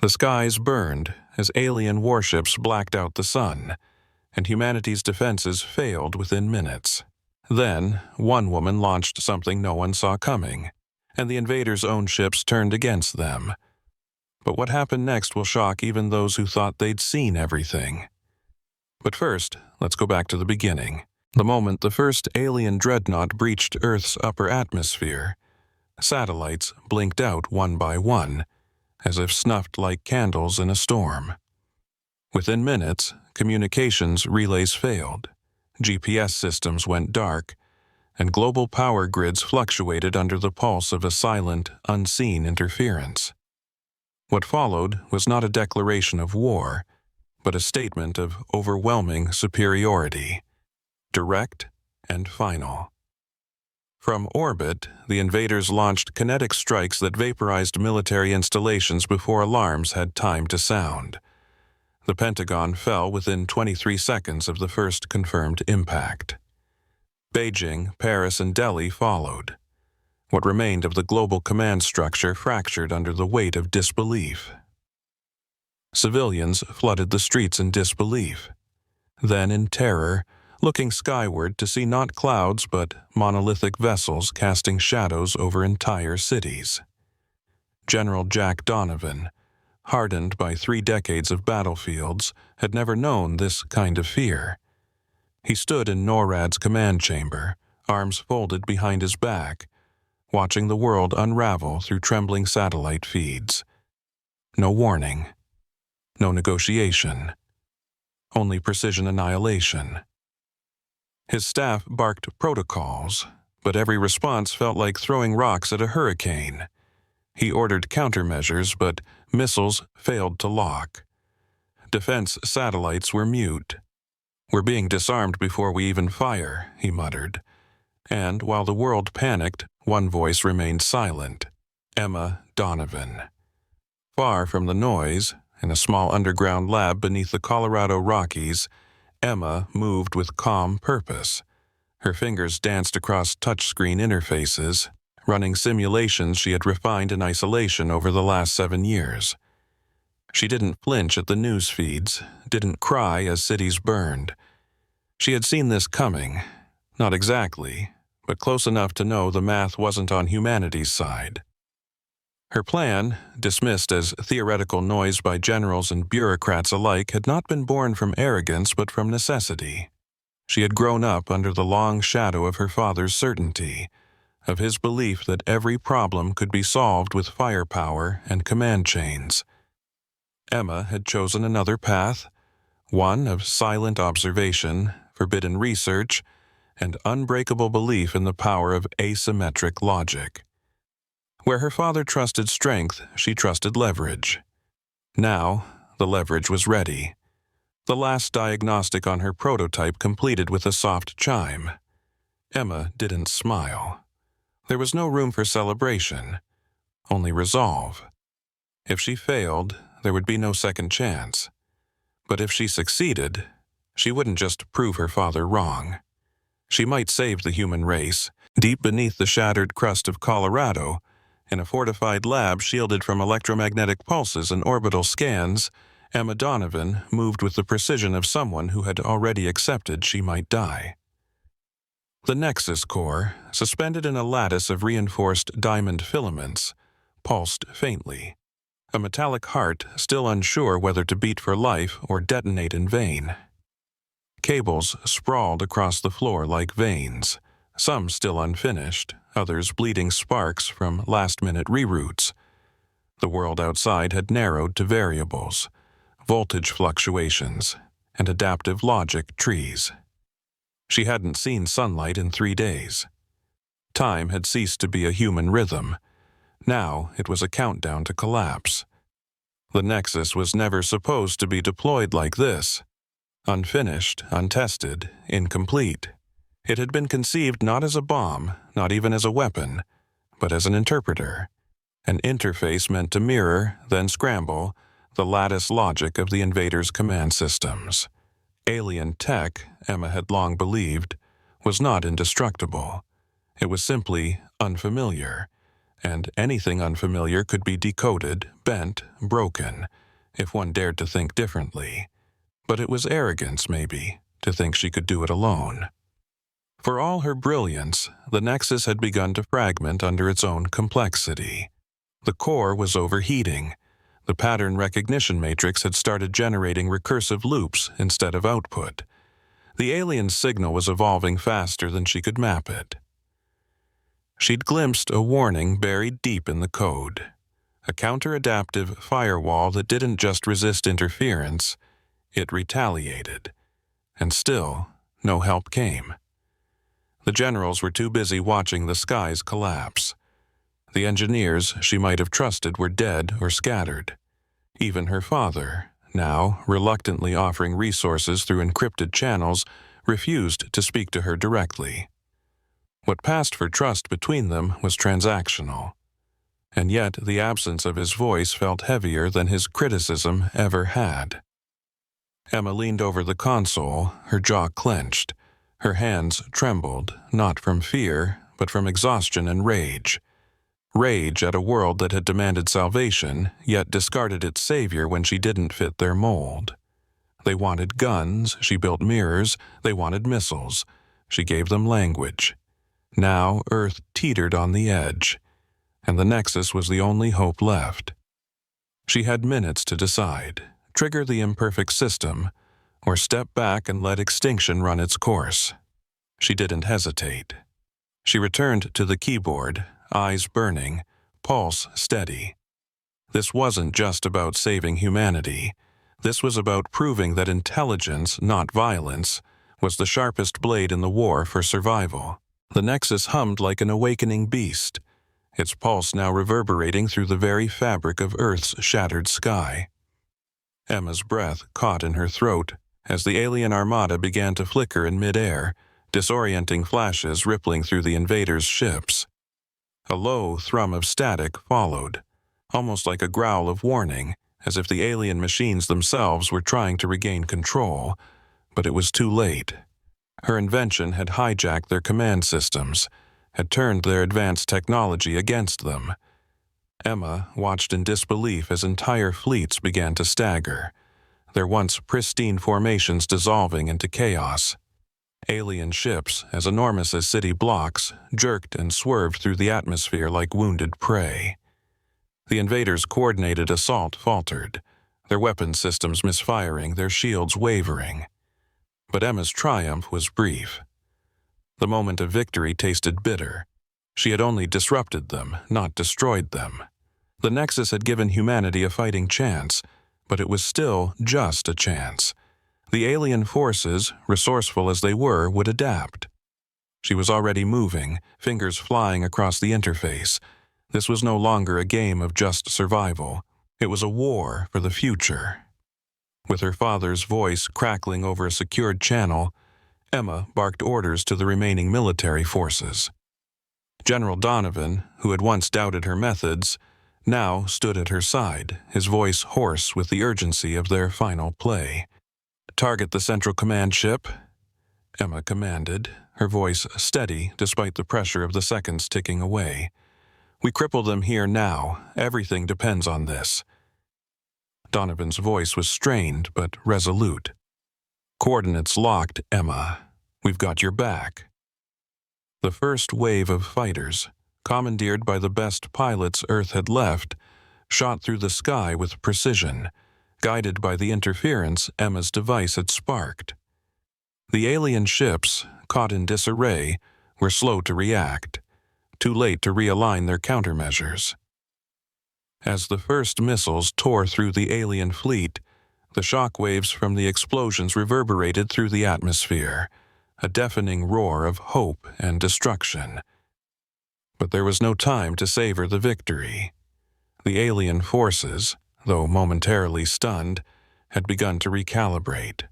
The skies burned as alien warships blacked out the sun, and humanity's defenses failed within minutes. Then, one woman launched something no one saw coming, and the invaders' own ships turned against them. But what happened next will shock even those who thought they'd seen everything. But first, let's go back to the beginning. The moment the first alien dreadnought breached Earth's upper atmosphere, satellites blinked out one by one, as if snuffed like candles in a storm. Within minutes, communications relays failed, GPS systems went dark, and global power grids fluctuated under the pulse of a silent, unseen interference. What followed was not a declaration of war, but a statement of overwhelming superiority, direct and final. From orbit, the invaders launched kinetic strikes that vaporized military installations before alarms had time to sound. The Pentagon fell within 23 seconds of the first confirmed impact. Beijing, Paris, and Delhi followed. What remained of the global command structure fractured under the weight of disbelief. Civilians flooded the streets in disbelief. Then, in terror, looking skyward to see not clouds but monolithic vessels casting shadows over entire cities. General Jack Donovan, hardened by 3 decades of battlefields, had never known this kind of fear. He stood in NORAD's command chamber, arms folded behind his back, watching the world unravel through trembling satellite feeds. No warning, no negotiation, only precision annihilation. His staff barked protocols, but every response felt like throwing rocks at a hurricane. He ordered countermeasures, but missiles failed to lock. Defense satellites were mute. "We're being disarmed before we even fire," he muttered. And while the world panicked, one voice remained silent: Emma Donovan. Far from the noise, in a small underground lab beneath the Colorado Rockies, Emma moved with calm purpose. Her fingers danced across touchscreen interfaces, running simulations she had refined in isolation over the last 7 years. She didn't flinch at the news feeds, didn't cry as cities burned. She had seen this coming, not exactly, but close enough to know the math wasn't on humanity's side. Her plan, dismissed as theoretical noise by generals and bureaucrats alike, had not been born from arrogance but from necessity. She had grown up under the long shadow of her father's certainty, of his belief that every problem could be solved with firepower and command chains. Emma had chosen another path, one of silent observation, forbidden research, and unbreakable belief in the power of asymmetric logic. Where her father trusted strength, she trusted leverage. Now, the leverage was ready. The last diagnostic on her prototype completed with a soft chime. Emma didn't smile. There was no room for celebration, only resolve. If she failed, there would be no second chance. But if she succeeded, she wouldn't just prove her father wrong. She might save the human race. Deep beneath the shattered crust of Colorado, in a fortified lab shielded from electromagnetic pulses and orbital scans, Emma Donovan moved with the precision of someone who had already accepted she might die. The Nexus core, suspended in a lattice of reinforced diamond filaments, pulsed faintly. A metallic heart, still unsure whether to beat for life or detonate in vain. Cables sprawled across the floor like veins, some still unfinished, others bleeding sparks from last-minute reroutes. The world outside had narrowed to variables, voltage fluctuations, and adaptive logic trees. She hadn't seen sunlight in 3 days. Time had ceased to be a human rhythm. Now it was a countdown to collapse. The Nexus was never supposed to be deployed like this. Unfinished, untested, incomplete. It had been conceived not as a bomb, not even as a weapon, but as an interpreter. An interface meant to mirror, then scramble, the lattice logic of the invaders' command systems. Alien tech, Emma had long believed, was not indestructible. It was simply unfamiliar, and anything unfamiliar could be decoded, bent, broken, if one dared to think differently. But it was arrogance, maybe, to think she could do it alone. For all her brilliance, the Nexus had begun to fragment under its own complexity. The core was overheating. The pattern recognition matrix had started generating recursive loops instead of output. The alien signal was evolving faster than she could map it. She'd glimpsed a warning buried deep in the code. A counter-adaptive firewall that didn't just resist interference, it retaliated. And still, no help came. The generals were too busy watching the skies collapse. The engineers she might have trusted were dead or scattered. Even her father, now reluctantly offering resources through encrypted channels, refused to speak to her directly. What passed for trust between them was transactional. And yet the absence of his voice felt heavier than his criticism ever had. Emma leaned over the console, her jaw clenched. Her hands trembled, not from fear, but from exhaustion and rage. Rage at a world that had demanded salvation, yet discarded its savior when she didn't fit their mold. They wanted guns, she built mirrors. They wanted missiles, she gave them language. Now Earth teetered on the edge, and the Nexus was the only hope left. She had minutes to decide, trigger the imperfect system, or step back and let extinction run its course. She didn't hesitate. She returned to the keyboard, eyes burning, pulse steady. This wasn't just about saving humanity. This was about proving that intelligence, not violence, was the sharpest blade in the war for survival. The Nexus hummed like an awakening beast, its pulse now reverberating through the very fabric of Earth's shattered sky. Emma's breath caught in her throat as the alien armada began to flicker in midair, disorienting flashes rippling through the invaders' ships. A low thrum of static followed, almost like a growl of warning, as if the alien machines themselves were trying to regain control, but it was too late. Her invention had hijacked their command systems, had turned their advanced technology against them. Emma watched in disbelief as entire fleets began to stagger, their once pristine formations dissolving into chaos. Alien ships, as enormous as city blocks, jerked and swerved through the atmosphere like wounded prey. The invaders' coordinated assault faltered, their weapon systems misfiring, their shields wavering. But Emma's triumph was brief. The moment of victory tasted bitter. She had only disrupted them, not destroyed them. The Nexus had given humanity a fighting chance, but it was still just a chance. The alien forces, resourceful as they were, would adapt. She was already moving, fingers flying across the interface. This was no longer a game of just survival. It was a war for the future. With her father's voice crackling over a secured channel, Emma barked orders to the remaining military forces. General Donovan, who had once doubted her methods, now stood at her side, his voice hoarse with the urgency of their final play. "Target the Central Command ship," Emma commanded, her voice steady despite the pressure of the seconds ticking away. "We cripple them here now. Everything depends on this." Donovan's voice was strained but resolute. "Coordinates locked, Emma. We've got your back." The first wave of fighters, commandeered by the best pilots Earth had left, shot through the sky with precision, guided by the interference Emma's device had sparked. The alien ships, caught in disarray, were slow to react, too late to realign their countermeasures. As the first missiles tore through the alien fleet, the shock waves from the explosions reverberated through the atmosphere, a deafening roar of hope and destruction. But there was no time to savor the victory. The alien forces, though momentarily stunned, had begun to recalibrate.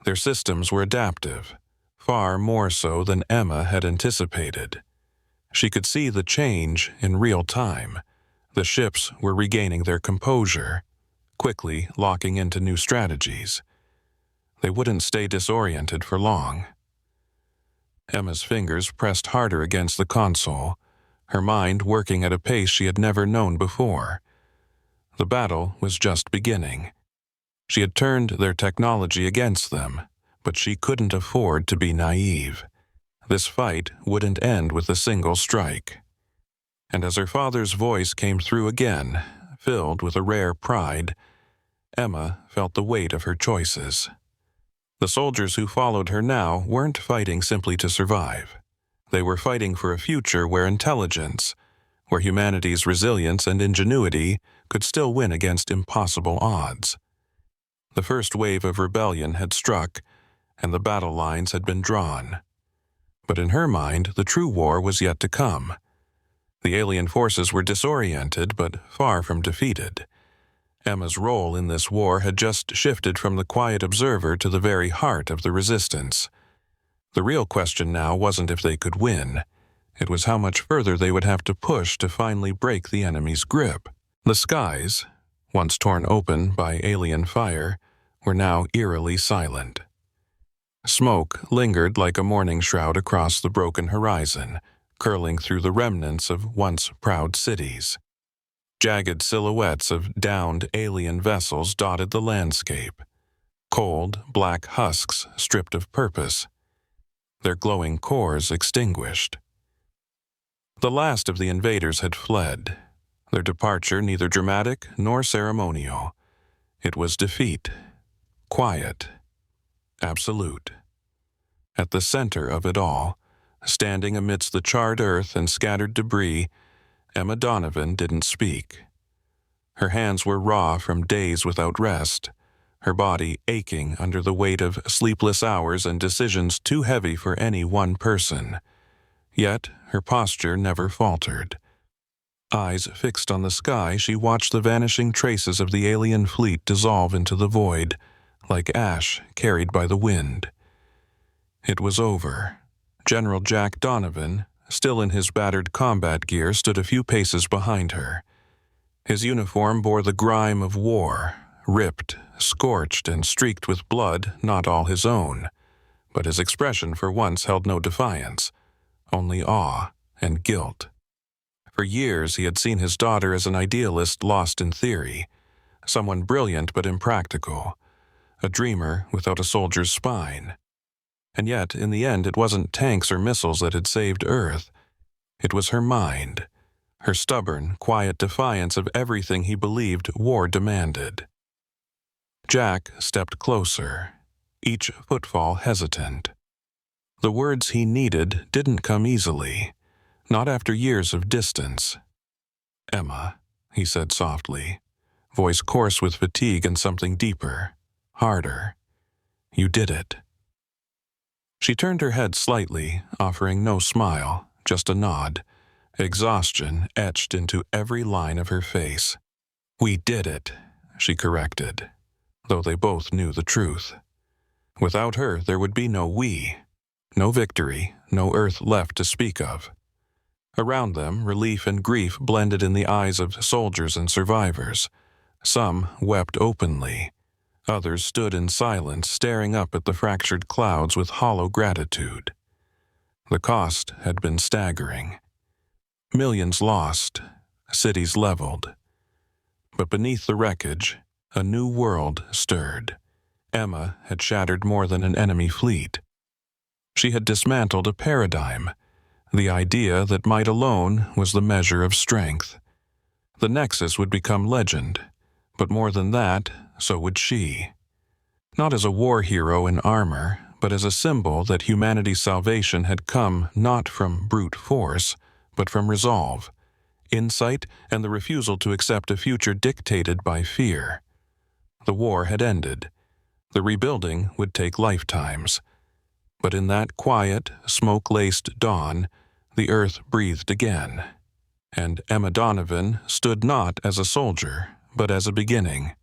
Their systems were adaptive, far more so than Emma had anticipated. She could see the change in real time. The ships were regaining their composure, quickly locking into new strategies. They wouldn't stay disoriented for long. Emma's fingers pressed harder against the console, her mind working at a pace she had never known before. The battle was just beginning. She had turned their technology against them, but she couldn't afford to be naive. This fight wouldn't end with a single strike. And as her father's voice came through again, filled with a rare pride, Emma felt the weight of her choices. The soldiers who followed her now weren't fighting simply to survive. They were fighting for a future where intelligence, where humanity's resilience and ingenuity could still win against impossible odds. The first wave of rebellion had struck, and the battle lines had been drawn. But in her mind, the true war was yet to come. The alien forces were disoriented, but far from defeated. Emma's role in this war had just shifted from the quiet observer to the very heart of the resistance. The real question now wasn't if they could win. It was how much further they would have to push to finally break the enemy's grip. The skies, once torn open by alien fire, were now eerily silent. Smoke lingered like a morning shroud across the broken horizon, curling through the remnants of once proud cities. Jagged silhouettes of downed alien vessels dotted the landscape, cold, black husks stripped of purpose, their glowing cores extinguished. The last of the invaders had fled, their departure neither dramatic nor ceremonial. It was defeat, quiet, absolute. At the center of it all, standing amidst the charred earth and scattered debris, Emma Donovan didn't speak. Her hands were raw from days without rest, her body aching under the weight of sleepless hours and decisions too heavy for any one person. Yet her posture never faltered. Eyes fixed on the sky, she watched the vanishing traces of the alien fleet dissolve into the void, like ash carried by the wind. It was over. General Jack Donovan, still in his battered combat gear, stood a few paces behind her. His uniform bore the grime of war, ripped, scorched, and streaked with blood not all his own. But his expression for once held no defiance, only awe and guilt. For years he had seen his daughter as an idealist lost in theory, someone brilliant but impractical, a dreamer without a soldier's spine. And yet, in the end, it wasn't tanks or missiles that had saved Earth. It was her mind, her stubborn, quiet defiance of everything he believed war demanded. Jack stepped closer, each footfall hesitant. The words he needed didn't come easily, not after years of distance. "Emma," he said softly, voice coarse with fatigue and something deeper, harder. "You did it." She turned her head slightly, offering no smile, just a nod, exhaustion etched into every line of her face. "We did it," she corrected, though they both knew the truth. Without her, there would be no we, no victory, no Earth left to speak of. Around them, relief and grief blended in the eyes of soldiers and survivors. Some wept openly. Others stood in silence, staring up at the fractured clouds with hollow gratitude. The cost had been staggering. Millions lost, cities leveled. But beneath the wreckage, a new world stirred. Emma had shattered more than an enemy fleet. She had dismantled a paradigm, the idea that might alone was the measure of strength. The Nexus would become legend, but more than that, so would she. Not as a war hero in armor, but as a symbol that humanity's salvation had come not from brute force, but from resolve, insight, and the refusal to accept a future dictated by fear. The war had ended. The rebuilding would take lifetimes. But in that quiet, smoke-laced dawn, the earth breathed again. And Emma Donovan stood not as a soldier, but as a beginning.